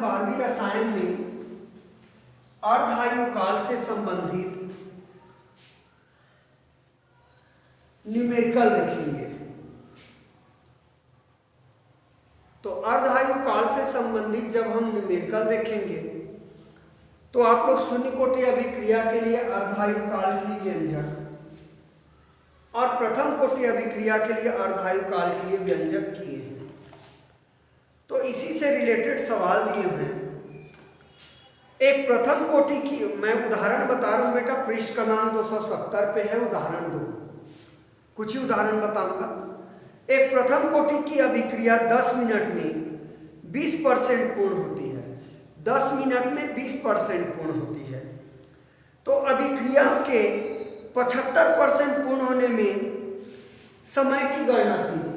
12वीं रसायन में अर्धायु काल से संबंधित न्यूमेरिकल देखेंगे। तो अर्धायु काल से संबंधित जब हम न्यूमेरिकल देखेंगे तो आप लोग शून्य कोटि अभिक्रिया के लिए अर्धायु काल के लिए व्यंजक और प्रथम कोटि अभिक्रिया के लिए अर्धायु काल के लिए व्यंजक किए हैं। तो इसी से रिलेटेड सवाल दिए हुए हैं। एक प्रथम कोटि की मैं उदाहरण बता रहा हूं बेटा, पृष्ठ क्रमांक 270 पे है उदाहरण 2। कुछ ही उदाहरण बताऊंगा। एक प्रथम कोटि की अभिक्रिया 10 मिनट में 20% पूर्ण होती है। 10 मिनट में 20% पूर्ण होती है। तो अभिक्रिया के 75% पूर्ण होने में समय की गणना कीजिए।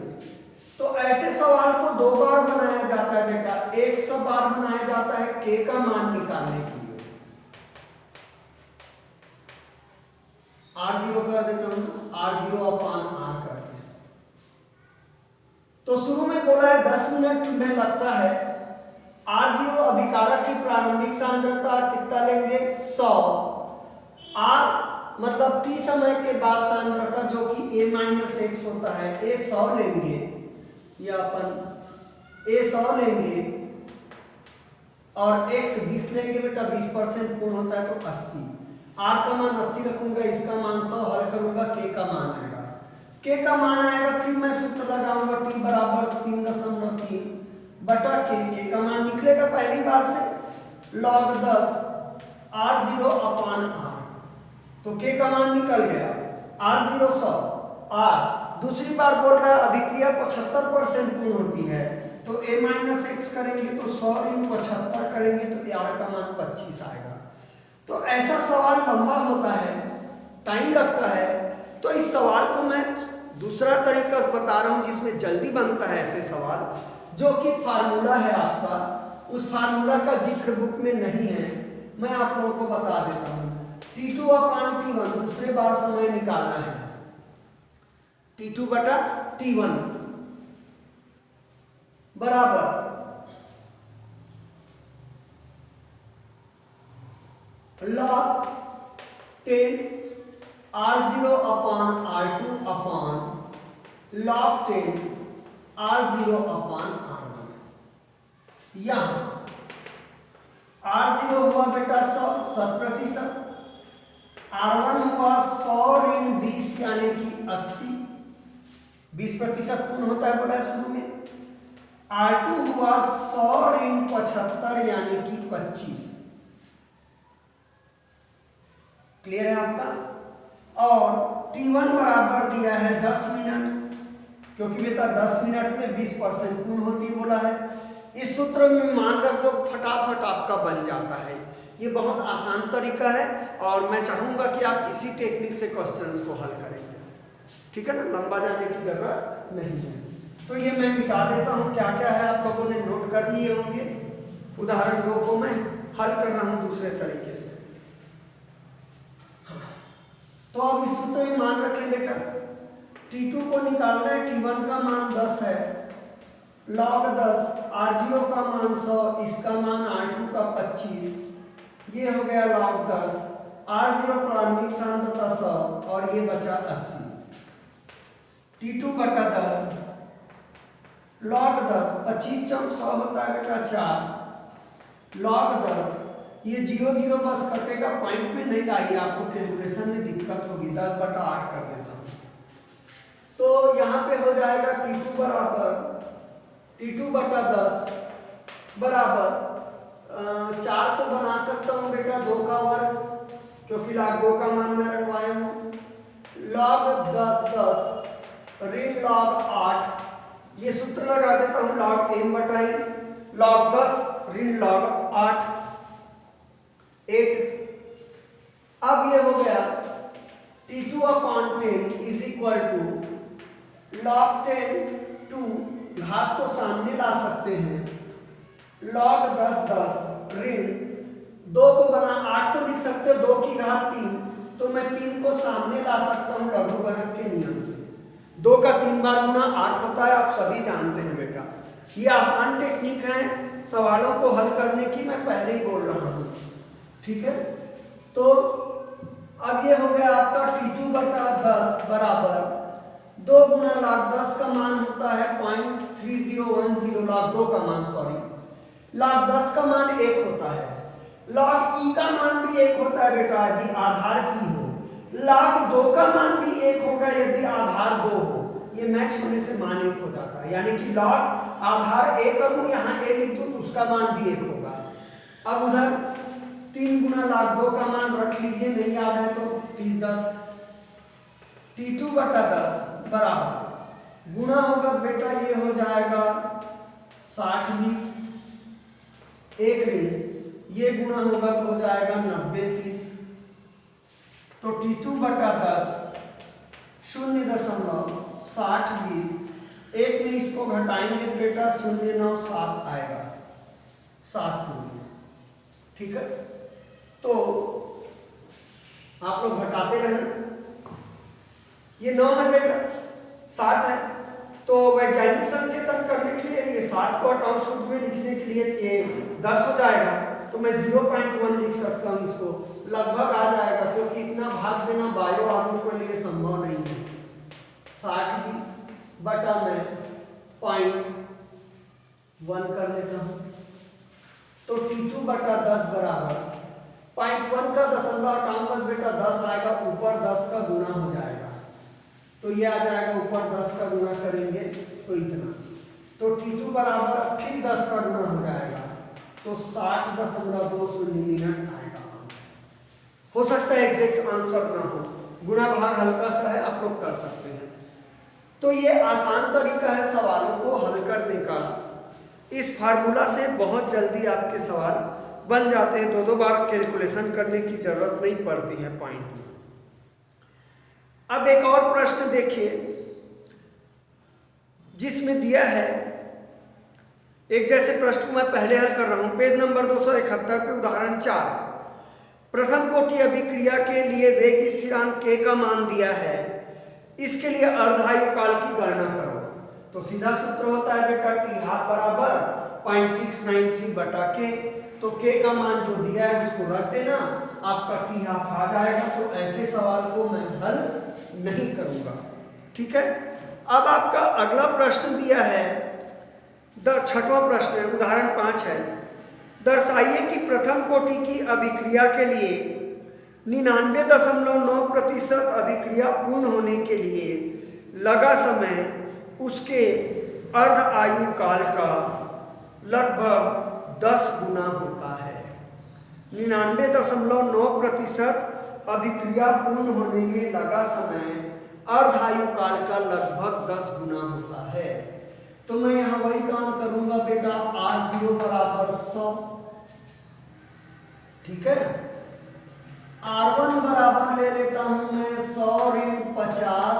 तो ऐसे सवाल को 2 बार बनाया जाता है बेटा। एक सब बार बनाया जाता है k का मान निकालने के लिए। R0 कर देता हूं, R0/R करके। तो शुरू में बोला है 10 मिनट में लगता है। R0 अभिकारक की प्रारंभिक सांद्रता कितना लेंगे? 100। R मतलब t समय के बाद सांद्रता जो कि a-x होता है, a 100 लेंगे। ये अपन a 100 लेंगे और x 20 लेंगे बेटा। 20% पूर्ण होता है तो 80। r का मान 80 रखूंगा, इसका मान 100 हल करूंगा, k का मान आएगा। k का मान आएगा, फिर मैं सूत्र लगाऊंगा t बराबर 3.3 बटा k का मान निकलेगा पहली बार से log 10 R0/R। तो k का मान निकल गया। R0 100, R दूसरी बार बोल रहा है अभिक्रिया 75% पूर्ण होती है। तो a-x करेंगे तो 100 × 75 करेंगे तो r का मान 25 आएगा। तो ऐसा सवाल लंबा होता है, टाइम लगता है। तो इस सवाल को मैं दूसरा तरीका बता रहा हूं जिसमें जल्दी बनता है ऐसे सवाल, जो कि फार्मूला है आपका। उस फार्मूला का जिक्र बुक में नहीं है, मैं आप लोगों को बता देता हूं। T2/T1 दूसरे बार समय निकालना है। T2/T1 बराबर log 10 R0/R2 log 10 R0/R1। यहां R0 हुआ बेटा 100%, R1 हुआ 100 ऋण 20 यानी कि 80, 20% पूर्ण होता है बोला है शुरू में। R2 हुआ 100 ऋण 75 यानी कि 25। क्लियर है आपका। और T1 बराबर दिया है 10 मिनट, क्योंकि बेटा 10 मिनट में 20% पूर्ण होती बोला है। इस सूत्र में मान रख दो, फटाफट आपका बन जाता है। ये बहुत आसान तरीका है और मैं चाहूंगा कि आप इसी टेक्निक से क्वेश्चंस को हल करेंगे। ठीक है ना, लंबा जाने की जरूरत नहीं है। तो ये मैं मिटा देता हूँ, क्या क्या है आप लोगों ने नोट कर लिए होंगे। उदाहरण 2 को मैं हल कर रहा हूँ दूसरे तरीके से। हाँ। तो अब इस सूत्र में मान रखें बेटा, T2 को निकालना है। T1 का मान 10 है, log 10 R0 का मान 100, इसका मान R2 का 25, ये हो गया log 10 R0 प्रारंभिक सांद्रता 100 और ये बचा 80। T2/10 log 10 25 × 100 होता है बेटा 4 log 10। ये 0 0 बस कटेगा, पॉइंट में नहीं लाइए, आपको कैलकुलेशन में दिक्कत होगी। 10/8 कर देता हूँ। तो यहाँ पे हो जाएगा T2 बराबर T2/10 बराबर 4 को बना सकता हूँ बेटा 2 का वर्ग, क्योंकि log 2 का मान मैं रखवाया हूँ। log 10 ऋण log 8, ये सूत्र लगा देता हूँ log m/n, log 10 ऋण log 8 अब ये हो गया T2/10 is equal to log 10 2, घात को सामने ला सकते हैं, log 10 ऋण 2 को बना 8 को लिख सकते हो 2 की घात 3, तो मैं 3 को सामने ला सकता हूं लघुगणक के नियम से। 2 का 3 बार गुना 8 होता है, आप सभी जानते हैं बेटा। ये आसान टेक्निक है सवालों को हल करने की, मैं पहले ही बोल रहा हूँ। ठीक है, तो अब ये हो गया आपका T2/10 बराबर 2 गुना log 10 का मान होता है 0.3010, log 2 का मान, सॉरी log 10 का मान 1 होता है, log e का मान भी 1 होता है बेटा यदि आधार e हो, log 2 का मान भी 1 होगा यदि आधार 2 हो। ये मैच होने से मान 1 हो जाता है, यानी कि log आधार a करूं, यहाँ a लिख दूं तो उसका मान भी 1 होगा। अब उधर 3 गुना log 2 का मान रख लीजिए, नहीं याद है तो 30/10, T2/10 बराबर गुना होगा बेटा ये हो जाएगा 60/20, एक ऋण ये गुना होगा तो हो जाएगा 90/30, तो T2/10 0.6020, एक में इसको घटाएंगे बेटा 0.97 आएगा, 7 शून्य। ठीक है, तो आप लोग घटाते रहना, ये 9 है बेटा, 7 है, तो वैज्ञानिक संकेतन करने के लिए ये 7 को हटाओ, सूत्र में लिखने के लिए ये 10 हो जाएगा, तो मैं 0.1 लिख सकता हूँ, इसको लगभग आ जाएगा, क्योंकि इतना भाग देना बायो आदमी के लिए संभव नहीं है। 60/20 बटा मैं 0.1 कर लेता हूँ, तो T2/10 बराबर 0.1 का दशमलव हटाऊंगा बेटा 10 आएगा, ऊपर 10 का गुना हो जाएगा, तो ये आ जाएगा, ऊपर 10 का गुना करेंगे तो इतना, तो T2 बराबर फिर 10 का गुना हो जाएगा, तो 60.20 मिनट आएगा। हो सकता है एग्जैक्ट आंसर ना हो, गुणा भाग हल्का सा है, आप लोग कर सकते हैं। तो ये आसान तरीका है सवालों को हल करने का, इस फार्मूला से बहुत जल्दी आपके सवाल बन जाते हैं, 2-2 बार कैलकुलेशन करने की जरूरत नहीं पड़ती है पॉइंट में। अब एक और प्रश्न देखिए जिसमें दिया है, एक जैसे प्रश्न को मैं पहले हल कर रहा हूं, पेज नंबर 271 पे उदाहरण 4, प्रथम कोटि अभिक्रिया के लिए वेग स्थिरांक k का मान दिया है, इसके लिए अर्धायु काल की गणना करो। तो सीधा सूत्र होता है बेटा T½ बराबर 0.693 बटा k, तो k का मान जो दिया है उसको रख देना, आपका T½ आ जाएगा। तो ऐसे सवाल को मैं हल नहीं करूंगा। ठीक है, अब आपका अगला प्रश्न दिया है, 6वां प्रश्न है, उदाहरण 5 है, दर्शाइए कि प्रथम कोटि की अभिक्रिया के लिए 99.9% अभिक्रिया पूर्ण होने के लिए लगा समय उसके अर्ध आयु काल का लगभग 10 गुना होता है। 99.9% अभिक्रिया पूर्ण होने में लगा समय अर्ध आयु काल का लगभग 10 गुना होता है। तो मैं यहां वही काम करूंगा बेटा, R0 बराबर 100, ठीक है, R1 बराबर ले लेता हूं मैं 100 ऋण 50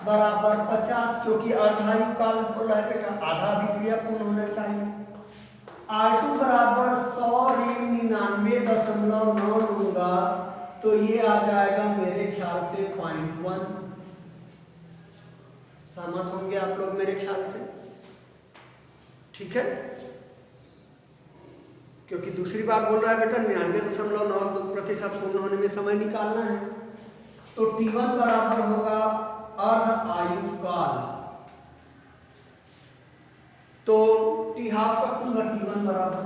बराबर 50, क्योंकि अर्धायु काल बोला है बेटा, आधा अभिक्रिया पूर्ण होना चाहिए। R2 बराबर 100 ऋण 99.9 लूंगा, तो ये आ जाएगा मेरे ख्याल से 0.1। सहमत होंगे आप लोग मेरे ख्याल से? ठीक है, क्योंकि दूसरी बार बोल रहा है बेटा 99.9% पूर्ण होने में समय निकालना है। तो T1 बराबर होगा अर्ध आयु काल, तो T½ रखूंगा, T1 बराबर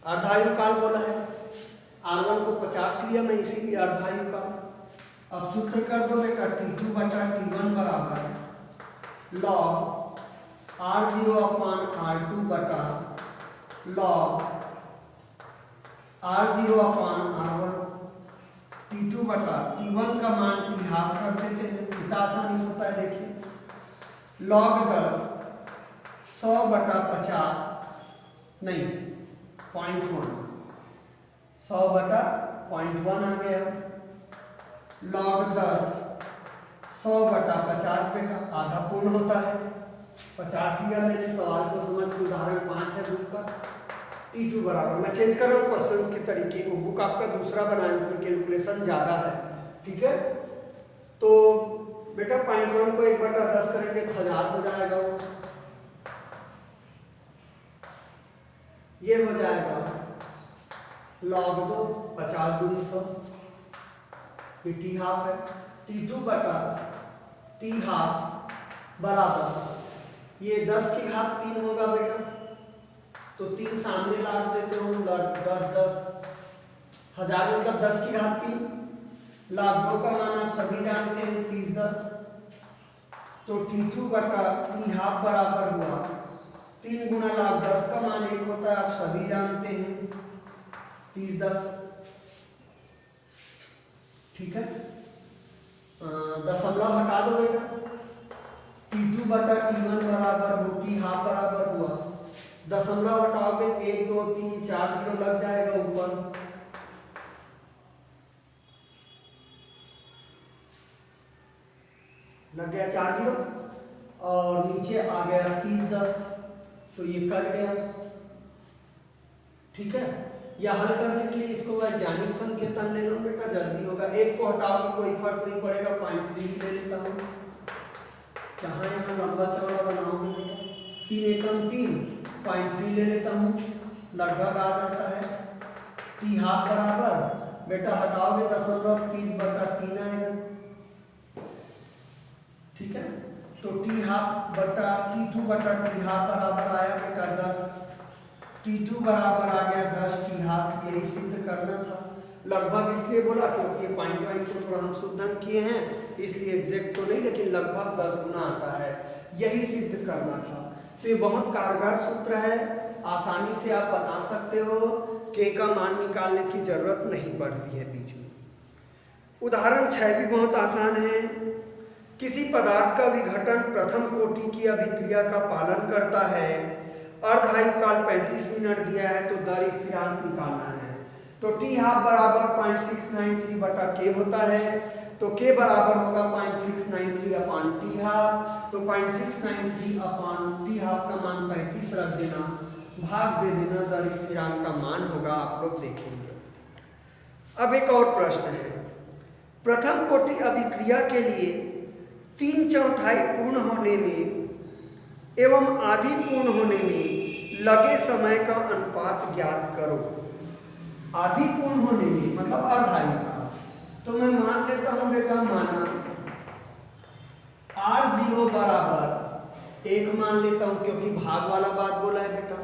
अर्धायु काल बोला है, R1 को 50 लिया मैं, इसीलिए अर्धायु काल। अब सूत्र कर दो बेटा, T2 बटा T1 बराबर log R0/R2 बटा log R0/R1, T2 बटा T1 का मान T½ रख देते हैं, इतना आसानी से होता है। देखिए log 10 100 बटा 50 नहीं 0.1, 100 बटा 0.1 आ गया, log 10 100 बटा 50 बेटा आधा पूर्ण होता है, 50 लिया मैंने। सवाल को समझ के उदाहरण 5 है बुक का। T2 बराबर, मैं चेंज कर रहा हूँ क्वेश्चन के तरीके को, बुक आपका दूसरा बनाया उसमें कैलकुलेशन ज़्यादा है। ठीक है, तो बेटा 0.1 को 1/10 करेंगे तो 1000 हो जाएगा वो। ये हो जाएगा log 2 50 दूनी 100, ये टी हाफ है, T2 बटा टी हाफ बराबर ये 10 की घात 3 होगा बेटा, तो 3 सामने लाग देते हो, 10 10 1000 मतलब 10 की घात 3, log 2 का मान आप सभी जानते हैं 30 10, तो T2 बटा टी हाफ बराबर हुआ 3 गुना log 10 का मान 1 होता है, आप सभी जानते हैं 30 10, ठीक है। दशमलव हटा दो बेटा, T2 बटा T1 बराबर हो टी हाफ बराबर हुआ, दशमलव हटाओगे 1 2 3 4 जीरो लग जाएगा ऊपर, लग गया 4 जीरो, और नीचे आ गया 30 10, तो ये कट गया, ठीक है। या हल करने के लिए इसको वैज्ञानिक संकेतन ले लो बेटा, जल्दी होगा। एक को हटाओगे कोई फर्क नहीं पड़ेगा, 0.3 ले लेता हूँ, जहाँ यहाँ लंबा चौड़ा बनाओगे बेटा, 3 एकम 3 0.3 ले लेता हूँ, लगभग आ जाता है टी हाफ बराबर बेटा, हटाओगे 0.30 बटा 3 आएगा, ठीक है। तो टी हाफ बटा T2 बटा टी हाफ बराबर आया बेटा 10, T2 बराबर आ गया 10 टी हाफ, यही सिद्ध करना था। लगभग इसलिए बोला क्योंकि ये पॉइंट को थोड़ा हम शुद्धन किए हैं, इसलिए एग्जैक्ट तो नहीं, लेकिन लगभग 10 गुना आता है, यही सिद्ध करना था। तो ये बहुत कारगर सूत्र है, आसानी से आप बता सकते हो, के का मान निकालने की जरूरत नहीं पड़ती है बीच में। उदाहरण 6 भी बहुत आसान है। किसी पदार्थ का विघटन प्रथम कोटि की अभिक्रिया का पालन करता है, अर्धायुकाल 35 मिनट दिया है, तो दर स्थिरांक निकालना है। तो टी हाफ बराबर 0.693 बटा के होता है, तो के बराबर होगा 0.693 अपान टी हाफ, तो 0.693 अपान टी हाफ का मान 35 रख देना, भाग दे देना, दर स्थिरांक का मान होगा, आप लोग देखेंगे। अब एक और प्रश्न है, प्रथम कोटि अभिक्रिया के लिए 3/4 पूर्ण होने में एवं आधी पूर्ण होने में लगे समय का अनुपात ज्ञात करो। आधी पूर्ण होने में मतलब अर्धायुकाल, तो मैं मान लेता हूं बेटा, माना R0 बराबर 1 मान लेता हूं, क्योंकि भाग वाला बात बोला है बेटा,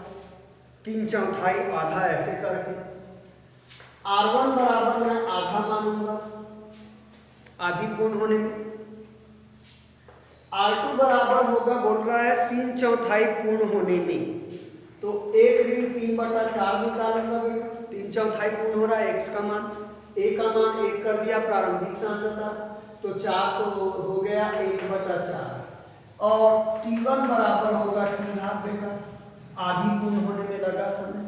3/4 आधा ऐसे करके। R1 बराबर मैं आधा मानूंगा आधी पूर्ण होने में। R2 बराबर होगा, बोल रहा है 3/4 पूर्ण होने में, तो 1 ऋण 3/4 निकालूंगा बेटा, 3/4 पूर्ण हो रहा है, x का मान, a का मान 1 कर दिया, प्रारंभिक सांद्रता, तो 4 तो हो गया 1/4, और T1 बराबर होगा टी हाफ बेटा, आधी पूर्ण होने में लगा समय।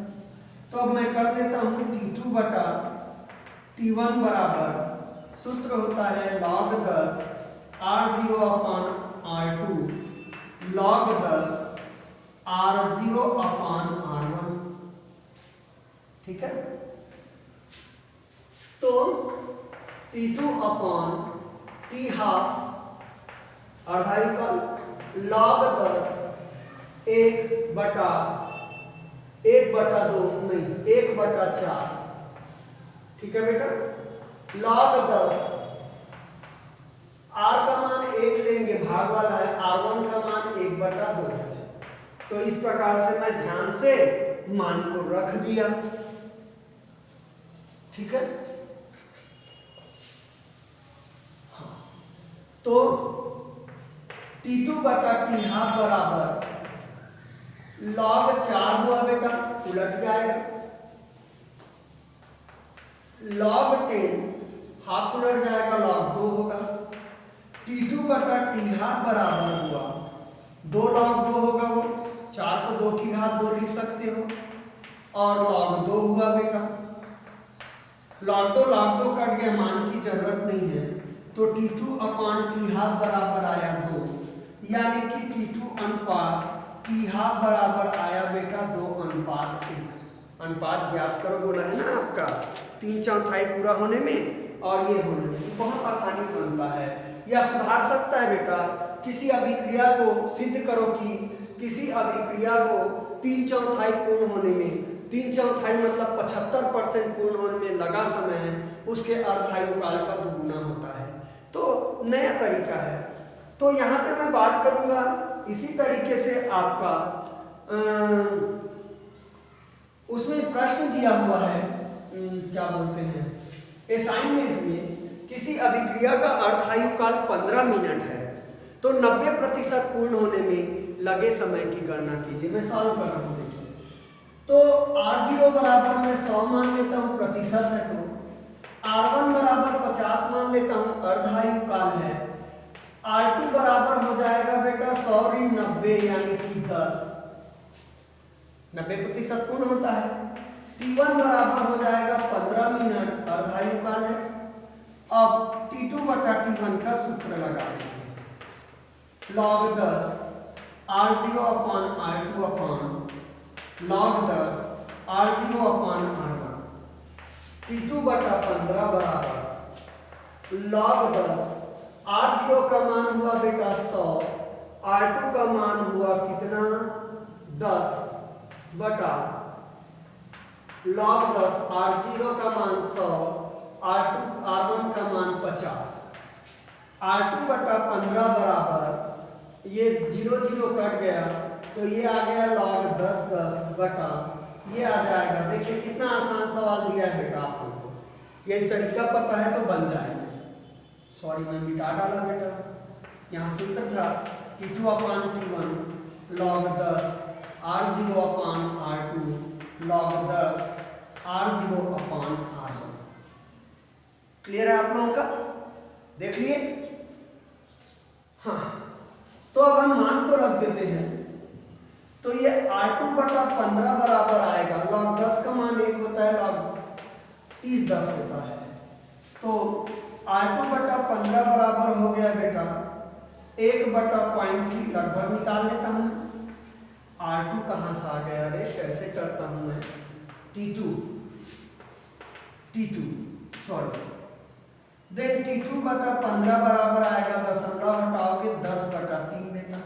तो अब मैं कर देता हूँ T2 बटा T1 बराबर, सूत्र होता है log 10 R0 अपान R2 log 10 R0 अपान R1, ठीक है। तो T2 अपान टी हाफ अर्धायुकाल log 10 1/2 ठीक है बेटा, log 10 R का मान 1 लेंगे, भाग वाला है, R1 का मान 1/2 है। तो इस प्रकार से मैं ध्यान से मान को रख दिया, ठीक है। हाँ, तो T2 बटा टी हाफ बराबर log 4 हुआ बेटा, उलट जाएगा, log 10 हाफ उलट जाएगा, log 2 होगा। T2 बटा टी हाफ बराबर हुआ 2 log 2 होगा, वो 4 को 2 की घात 2 लिख सकते हो, और log 2 हुआ बेटा, log 2 कट गया, मान की जरूरत नहीं है, तो T2 अपान टी हाफ बराबर आया 2, यानी कि T2 अनुपात टी हाफ बराबर आया बेटा 2:1। अनुपात ज्ञात करो बोला है ना आपका, 3/4 पूरा होने में और ये होने में, बहुत आसानी से बनता है। या सुधार सकता है बेटा, किसी अभिक्रिया को सिद्ध करो कि किसी अभिक्रिया को 3/4 पूर्ण होने में 3/4 मतलब 75% पूर्ण होने में लगा समय है उसके अर्धायु काल का दुगुना होता है। तो नया तरीका है। तो यहाँ पे मैं बात करूँगा इसी तरीके से आपका उसमें प्रश्न दिया हुआ है, क्या बोलते हैं, असाइनमेंट में किसी अभिक्रिया का अर्धायु काल 15 मिनट है तो 90% पूर्ण होने में लगे समय की गणना कीजिए। मैं सॉल्व कर रहा हूँ, देखिए। तो R0 बराबर मैं 100 मान लेता हूँ, प्रतिशत है, तो R1 बराबर 50 मान लेता हूँ, अर्धायु काल है। R2 बराबर हो जाएगा बेटा 100 ऋण 90 यानी कि 10, 90% पूर्ण होता है। T1 बराबर हो जाएगा 15 मिनट, अर्धायु काल है। अब T2 बटा T1 का सूत्र लगा देंगे, log 10 R0 अपान R2 अपान log 10 R0 अपान R1, T2 बटा 15 बराबर log 10 R0 का मान हुआ बेटा 100, R2 का मान हुआ कितना 10 बटा log 10 R0 का मान 100, R1 का मान 50, R2 बटा 15 बराबर ये 0 0 कट गया तो ये आ गया log 10 10 बटा ये आ जाएगा। देखिए कितना आसान सवाल दिया है बेटा आप लोगों को, ये तरीका पता है तो बन जाएगा। सॉरी मैं मिटा डाला बेटा, यहाँ सूत्र था T2 अपान T1 log 10 R0 अपान R2 log 10 R0 अपान R1। क्लियर है आप लोगों का, देख लिए। हाँ, तो अब हम मान को रख देते हैं, तो ये R2 बटा 15 बराबर आएगा, log 10 का मान 1 होता है, log 30 10 होता है, तो R2 बटा 15 बराबर हो गया बेटा 1 बटा 0.3, लगभग निकाल लेता हूँ। R2 कहाँ से आ गया, अरे कैसे करता हूँ मैं, T2 सॉरी, देन T2 बटा 15 बराबर आएगा, दशमलव हटाओगे 10 बटा 3 बेटा,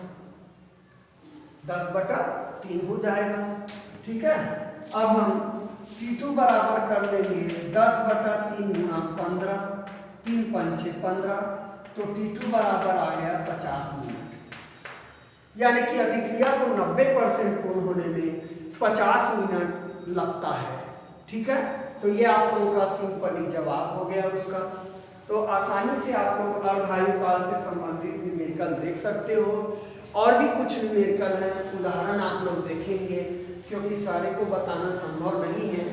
10 बटा 3 हो जाएगा। ठीक है, अब हम T2 बराबर कर लेंगे 10 बटा 3 गुना 15, 3 5 6 15, तो T2 बराबर आ गया 50 मिनट, यानी कि अभिक्रिया को 90% पूर्ण होने में 50 मिनट लगता है। ठीक है, तो ये आप लोगों का सिंपली जवाब हो गया उसका। तो आसानी से आप लोग अर्धायु काल से संबंधित न्यूमेरिकल देख सकते हो, और भी कुछ न्यूमेरिकल हैं, उदाहरण आप लोग देखेंगे, क्योंकि सारे को बताना संभव नहीं है,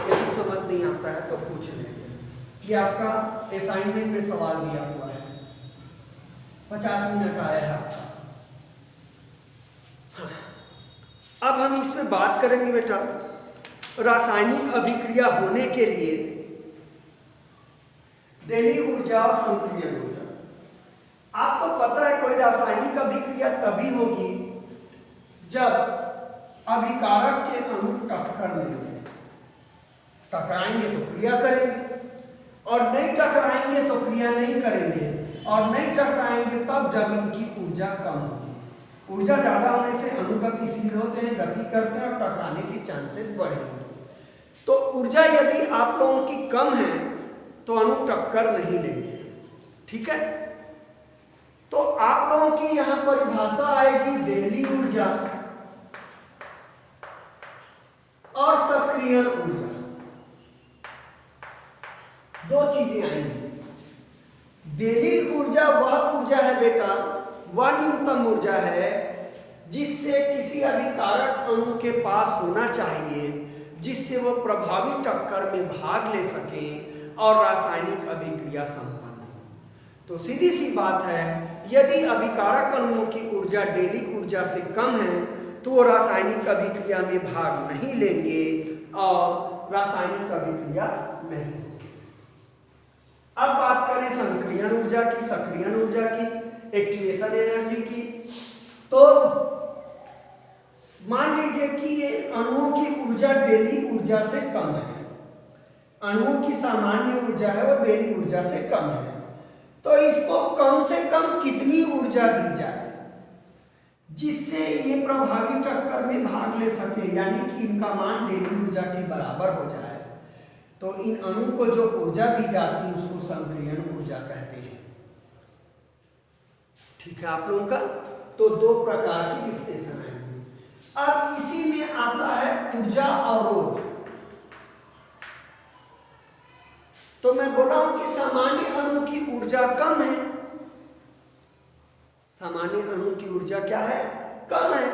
यदि समझ नहीं आता है तो पूछ लेंगे। ये आपका असाइनमेंट में सवाल दिया हुआ है, 50 मिनट आया है आपका। हाँ। अब हम इसमें बात करेंगे बेटा रासायनिक अभिक्रिया होने के लिए दैनिक ऊर्जा और संक्रियन ऊर्जा। आपको पता है कोई रासायनिक अभिक्रिया तभी होगी जब अभिकारक के अणु टक्कर लेंगे, टकराएंगे तो क्रिया करेंगे, और नहीं टकराएंगे तो क्रिया नहीं करेंगे, और नहीं टकराएंगे तब जब इनकी ऊर्जा कम होगी। ऊर्जा ज्यादा होने से अणु गतिशील होते हैं, गति करते हैं, और टकराने की चांसेस बढ़ेंगे। तो ऊर्जा यदि आप लोगों की कम है तो अणु टक्कर नहीं लेंगे। ठीक है, तो आप लोगों की यहां परिभाषा आएगी देहली ऊर्जा और सक्रियण ऊर्जा, दो चीजें आएंगी। देहली ऊर्जा वह ऊर्जा है बेटा, वह न्यूनतम ऊर्जा है जिससे किसी अभिकारक अणु के पास होना चाहिए, जिससे वो प्रभावी टक्कर में भाग ले सके और रासायनिक अभिक्रिया संपन्न हो। तो सीधी सी बात है, यदि अभिकारक अणुओं की ऊर्जा डेली ऊर्जा से कम है तो वो रासायनिक अभिक्रिया में भाग नहीं लेंगे और रासायनिक अभिक्रिया नहीं होगी। अब बात करें संक्रियण ऊर्जा की, सक्रियण ऊर्जा की, एक्टिवेशन एनर्जी की। तो मान लीजिए कि ये अणुओं की ऊर्जा डेली ऊर्जा से कम है, अणुओं की सामान्य ऊर्जा है वो डेली ऊर्जा से कम है, तो इसको कम से कम कितनी ऊर्जा दी जाए? जिससे ये प्रभावी टक्कर में भाग ले सके, यानी कि इनका मान डेली ऊर्जा के बराबर हो जाए। तो इन अणु को जो ऊर्जा दी जाती है उसको संक्रियण ऊर्जा कहते हैं। ठीक है आप लोगों का। तो दो प्रकार की डिफिनेशन है। अब इसी में आता है ऊर्जा अवरोध। तो मैं बोला हूं कि सामान्य अणु की ऊर्जा कम है। सामान्य अणु की ऊर्जा क्या है? कम है।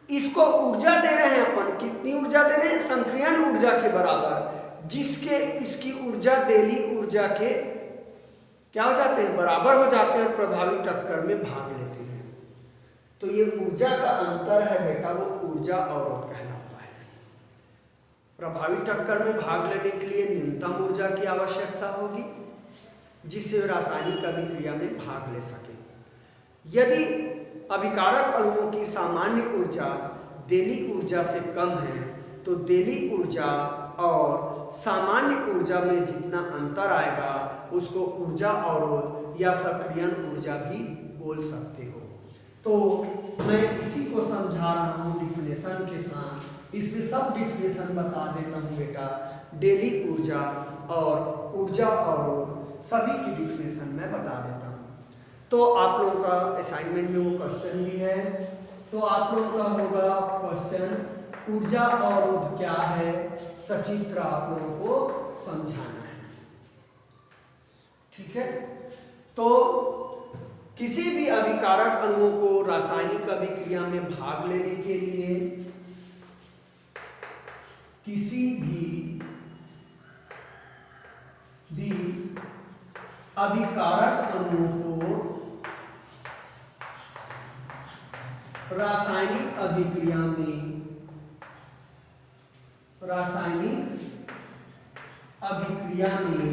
इसको ऊर्जा दे रहे हैं अपन, कितनी ऊर्जा दे रहे हैं? संक्रियण ऊर्जा के बराबर, जिसके इसकी ऊर्जा देली ऊर्जा के क्या हो जाते हैं? बराबर हो जाते हैं, प्रभावी टक्कर में भाग लेते हैं। तो ये ऊर्जा का अंतर है बेटा, वो ऊर्जा अवरोध कहलाता है। प्रभावी टक्कर में भाग लेने के लिए न्यूनतम ऊर्जा की आवश्यकता होगी, जिससे रासायनिक अभिक्रिया में भाग ले सके। यदि अभिकारक अणुओं की सामान्य ऊर्जा देली ऊर्जा से कम है, तो देली ऊर्जा और सामान्य ऊर्जा में जितना अंतर आएगा उसको ऊर्जा अवरोध या सक्रियण ऊर्जा भी बोल सकते हो। तो मैं इसी को समझा रहा हूँ डिफिनेशन के साथ। इसमें सब डिफिनेशन बता देता हूँ बेटा। डेली ऊर्जा और ऊर्जा अवरोध सभी की डिफिनेशन मैं बता देता हूँ। तो आप लोगों का असाइनमेंट में वो क्वेश्चन भी है। तो आप लोगों का होगा क्वेश्चन, ऊर्जा अवरोध क्या है, सचित्र आप लोगों को समझाना है। ठीक है। तो किसी भी अभिकारक अणुओं को रासायनिक अभिक्रिया में भाग लेने के लिए किसी भी अभिकारक अणुओं को रासायनिक अभिक्रिया में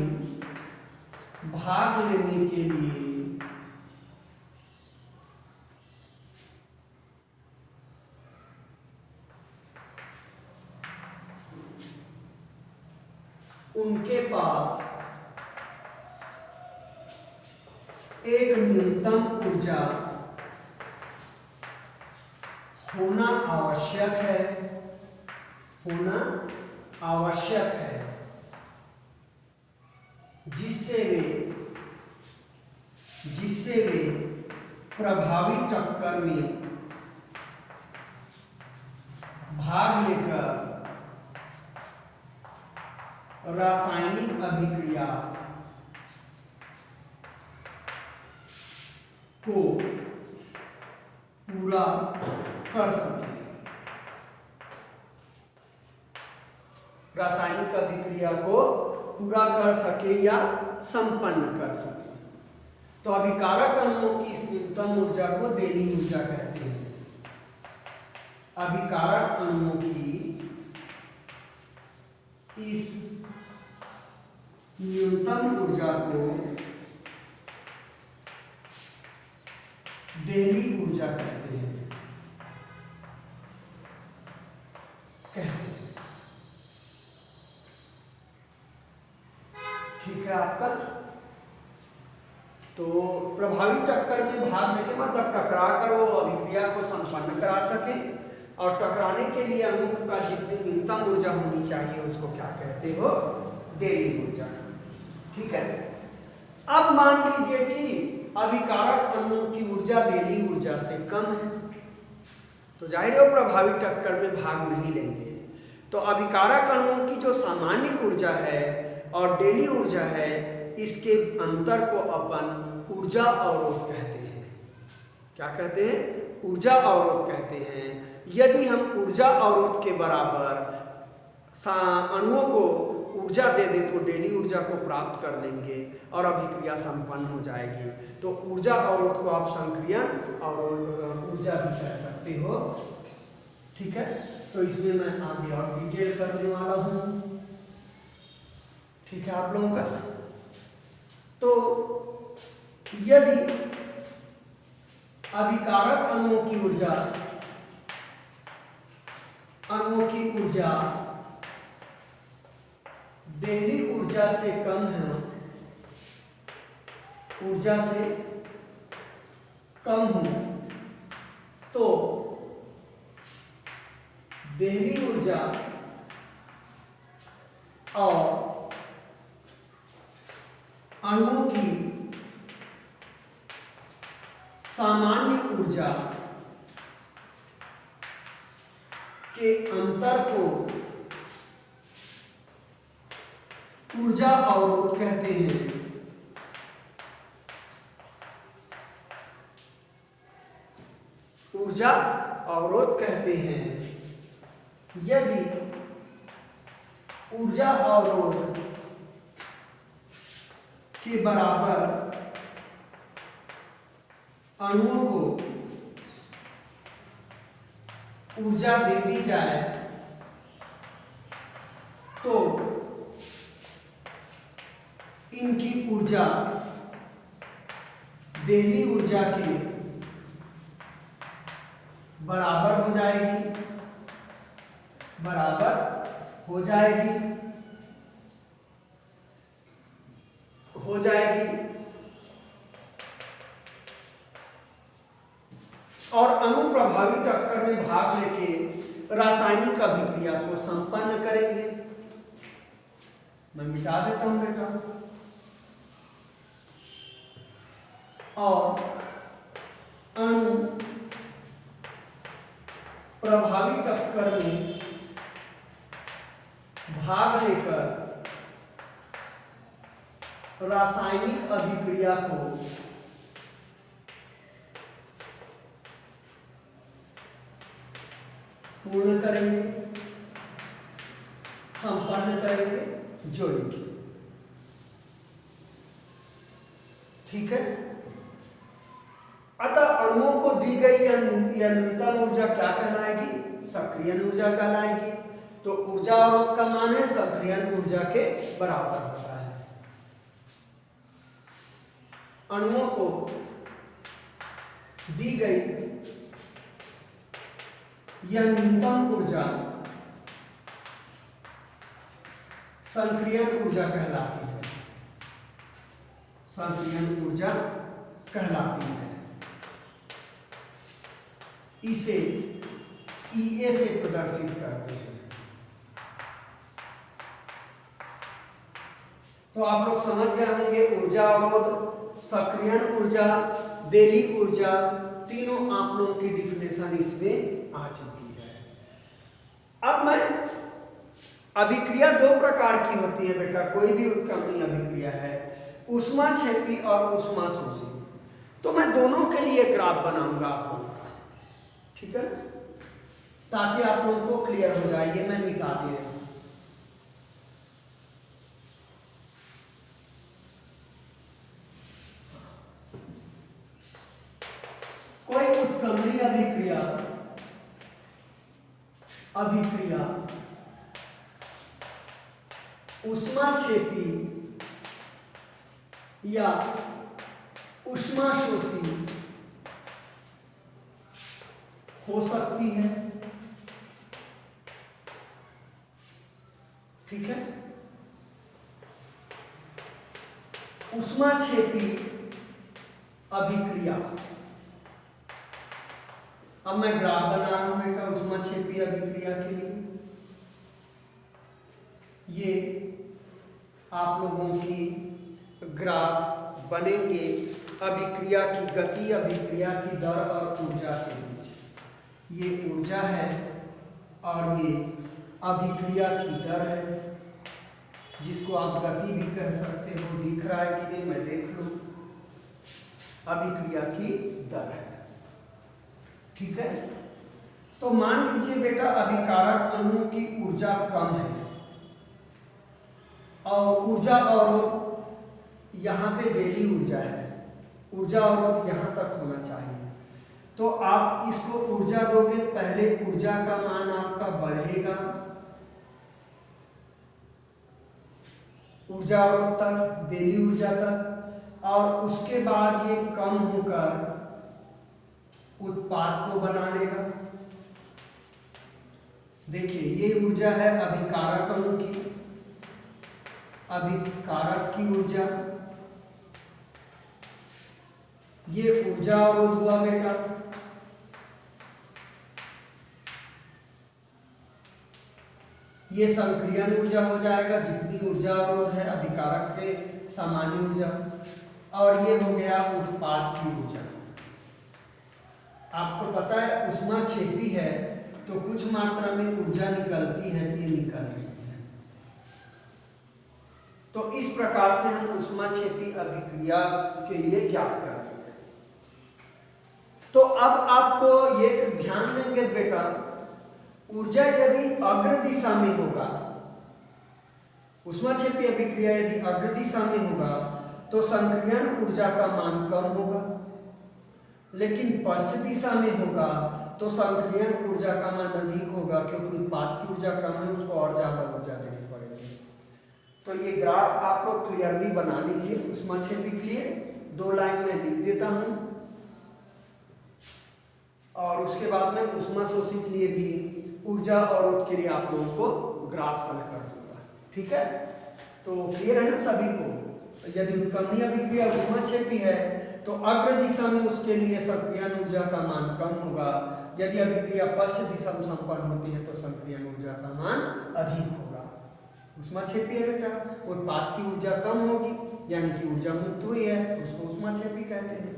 भाग लेने के लिए उनके पास एक न्यूनतम ऊर्जा होना आवश्यक है, जिससे वे प्रभावी टक्कर में भाग लेकर रासायनिक अभिक्रिया को पूरा कर सके। रासायनिक अभिक्रिया को पूरा कर सके या संपन्न कर सके। तो अभिकारक अणुओं की इस न्यूनतम ऊर्जा को देली ऊर्जा कहते हैं। अभिकारक अणुओं की इस न्यूनतम ऊर्जा को देली ऊर्जा कहते हैं। ठीक है आपका। तो प्रभावी टक्कर में भाग लेके मतलब टकरा कर वो अभिक्रिया को संपन्न करा सके, और टकराने के लिए अणु का जितनी न्यूनतम ऊर्जा होनी चाहिए उसको क्या कहते हो? देली ऊर्जा। ठीक है। अब मान लीजिए कि अभिकारक अणुओं की ऊर्जा देली ऊर्जा से कम है, तो जाहिर है वो प्रभावी टक्कर में भाग नहीं लेंगे। तो अभिकारक अणुओं की जो सामान्य ऊर्जा है और डेली ऊर्जा है, इसके अंतर को अपन ऊर्जा अवरोध कहते हैं। क्या कहते हैं? ऊर्जा अवरोध कहते हैं। यदि हम ऊर्जा अवरोध के बराबर अणुओं को ऊर्जा दे दें तो डेली ऊर्जा को प्राप्त कर लेंगे और अभिक्रिया संपन्न हो जाएगी। तो ऊर्जा अवरोध को आप संक्रियण अवरोध ऊर्जा भी कह सकते हो। ठीक है। तो इसमें मैं आगे और डिटेल करने वाला हूँ। ठीक है आप लोगों का। तो यदि अभिकारक अणुओं की ऊर्जा देली ऊर्जा से कम है, तो देहली ऊर्जा और अणुओं की सामान्य ऊर्जा के अंतर को ऊर्जा अवरोध कहते हैं। ऊर्जा अवरोध कहते हैं। यदि ऊर्जा अवरोध के बराबर अणुओं को ऊर्जा दे दी जाए तो इनकी ऊर्जा देहली ऊर्जा के बराबर हो जाएगी, बराबर हो जाएगी, हो जाएगी। और अणु प्रभावी टक्कर में भाग लेके रासायनिक अभिक्रिया को संपन्न करेंगे। मैं मिटा देता हूं बेटा। और अणु प्रभावी टक्कर में भाग लेकर रासायनिक अभिक्रिया को पूर्ण करेंगे, संपन्न करेंगे, जोड़ेंगे। ठीक है। अतः अणुओं को दी गई यह न्यूनतम ऊर्जा क्या कहलाएगी? सक्रियण ऊर्जा कहलाएगी। तो ऊर्जा अवरोध का मान है सक्रियण ऊर्जा के बराबर होता है। अणुओं को दी गई यह न्यूनतम ऊर्जा सक्रियण ऊर्जा कहलाती है, सक्रियण ऊर्जा कहलाती है। इसे EA से प्रदर्शित करते हैं। तो आप लोग समझ गए होंगे ऊर्जा अवरोध, सक्रियण ऊर्जा, देहली ऊर्जा, तीनों आप लोगों की डिफिनेशन इसमें आ चुकी है। अब मैं अभिक्रिया दो प्रकार की होती है बेटा, कोई भी उत्क्रमणीय अभिक्रिया है, ऊष्माक्षेपी और ऊष्माशोषी। तो मैं दोनों के लिए ग्राफ बनाऊंगा आप लोगों का, ठीक है, ताकि आप लोगों को क्लियर हो जाए। ये मैं मिटा दे रहा हूं। कोई उत्क्रमणीय अभिक्रिया ऊष्माक्षेपी या ऊष्माशोषी हो सकती है। ठीक है। ऊष्माक्षेपी अभिक्रिया, अब मैं ग्राफ बना रहा हूं बेटा ऊष्माक्षेपी अभिक्रिया के लिए। ये आप लोगों की ग्राफ बनेंगे अभिक्रिया की गति, अभिक्रिया की दर और ऊर्जा के बीच। ये ऊर्जा है और ये अभिक्रिया की दर है, जिसको आप गति भी कह सकते हो। दिख रहा है कि नहीं, मैं देख लूं। अभिक्रिया की दर है। ठीक है। तो मान लीजिए बेटा अभिकारक अणुओं की ऊर्जा कम है और ऊर्जा अवरोध यहाँ पे देहली ऊर्जा है, ऊर्जा अवरोध यहाँ तक होना चाहिए। तो आप इसको ऊर्जा दोगे, पहले ऊर्जा का मान आपका बढ़ेगा ऊर्जा अवरोध तक, देहली ऊर्जा तक, और उसके बाद ये कम होकर उत्पाद को बना लेगा। देखिए ये ऊर्जा है अभिकारक अणु की, अभिकारक की ऊर्जा, ये ऊर्जा अवरोध हुआ बेटा। ये संक्रियन ऊर्जा हो जाएगा, जितनी ऊर्जा अवरोध है अभिकारक के सामान्य ऊर्जा, और ये हो गया उत्पाद की ऊर्जा। आपको पता है ऊष्माक्षेपी है तो कुछ मात्रा में ऊर्जा निकलती है, ये निकल रही है। तो इस प्रकार से हम ऊष्माक्षेपी अभिक्रिया के लिए ज्ञात करते हैं। तो अब आपको ये ध्यान देंगे बेटा, ऊर्जा यदि अग्र दिशा में होगा, ऊष्माक्षेपी अभिक्रिया यदि अग्र दिशा में होगा तो संक्रियन ऊर्जा का मान कम होगा, लेकिन पश्चिम दिशा में होगा तो संक्रियन ऊर्जा का मान अधिक होगा, क्योंकि उत्पाद की ऊर्जा कम है, उसको और ज्यादा ऊर्जा देनी पड़ेगी। तो ये ग्राफ आप लोग क्लियरली बना लीजिए। ऊष्माक्षेपी के लिए 2 लाइन में लिख देता हूं, और उसके बाद में ऊष्माशोषी के लिए भी ऊर्जा अवरोध के लिए आप लोगों को ग्राफ हल कर दूंगा। ठीक है, तो क्लियर है ना सभी को? यदि उत्क्रमणीय अभिक्रिया ऊष्माक्षेपी है तो अग्र दिशा में उसके लिए संक्रियन ऊर्जा का मान कम होगा, यदि अभिक्रिया पश्चिम दिशा में संपन्न होती है तो संक्रियन ऊर्जा का मान अधिक होगा। ऊष्माक्षेपी है बेटा, उत्पाद की ऊर्जा कम होगी, यानी कि ऊर्जा मुक्त हुई है, उसको ऊष्माक्षेपी कहते हैं।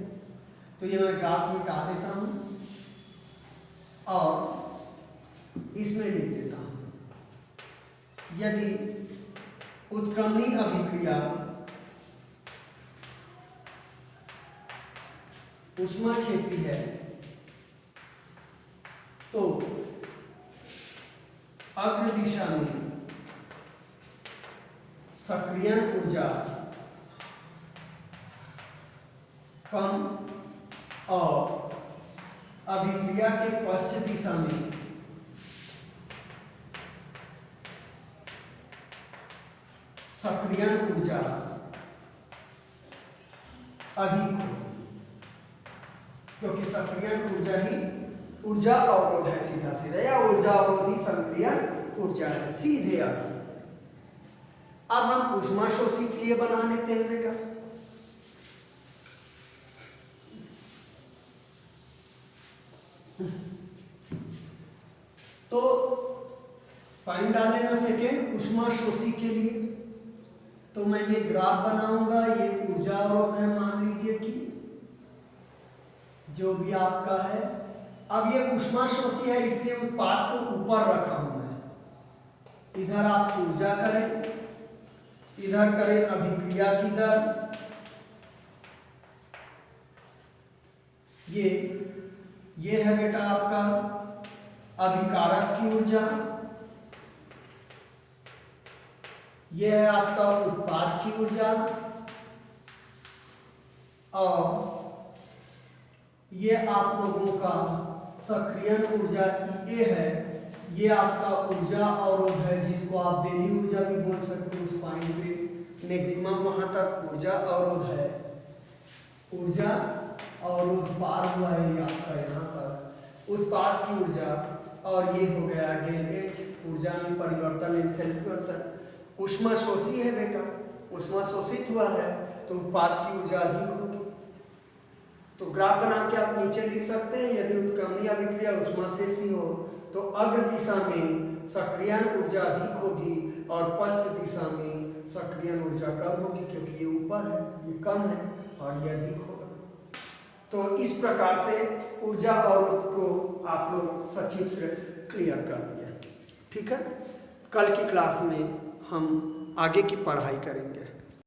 तो ये मैं ग्राफ मिटा देता हूं और इसमें लिख देता हूं, यदि उत्क्रमणीय अभिक्रिया ऊष्माक्षेपी है तो अग्र दिशा में सक्रियन ऊर्जा कम और अभिक्रिया के पश्चिम दिशा में सक्रियन ऊर्जा अधिक हो, क्योंकि सक्रियन ऊर्जा ही ऊर्जा अवरोध है सीधा सीधा, या ऊर्जा अवरोध ही सक्रियन ऊर्जा है सीधे। अब हम ऊष्माशोषी के लिए बना लेते हैं बेटा। तो फाइन डाल लेना सेकेंड ऊष्माशोषी के लिए। तो मैं ये ग्राफ बनाऊंगा, ये ऊर्जा अवरोध है मान लीजिए कि जो भी आपका है। अब ये ऊष्माशोषी है इसलिए उत्पाद को ऊपर रखा हूं मैं। इधर आप ऊर्जा करें, इधर करें अभिक्रिया की दर। ये है बेटा आपका अभिकारक की ऊर्जा, ये है आपका उत्पाद की ऊर्जा, और ये आप लोगों का सक्रियन ऊर्जा EA है। ये आपका ऊर्जा अवरोध है, जिसको आप देली ऊर्जा भी बोल सकते हो। उस पॉइंट पे मैक्सिमम वहां तक ऊर्जा अवरोध है। ऊर्जा अवरोध पार हुआ है ये आपका यहाँ पर उत्पाद की ऊर्जा, और ये हो गया डेल H, ऊर्जा में परिवर्तन, एंथैल्पी परिवर्तन। ऊष्माशोषी है बेटा, ऊष्माशोषित हुआ है तो उत्पाद की ऊर्जा अधिक होगी। तो ग्राफ बना के आप नीचे लिख सकते हैं, यदि उत्क्रमणीय अभिक्रिया ऊष्माशोषी हो तो अग्र दिशा में सक्रियन ऊर्जा अधिक होगी और पश्चिम दिशा में सक्रियन ऊर्जा कम होगी, क्योंकि ये ऊपर है, ये कम है और ये अधिक होगा। तो इस प्रकार से ऊर्जा अवरोध को आप लोग सचित्र से क्लियर कर दिया। ठीक है, कल की क्लास में हम आगे की पढ़ाई करेंगे।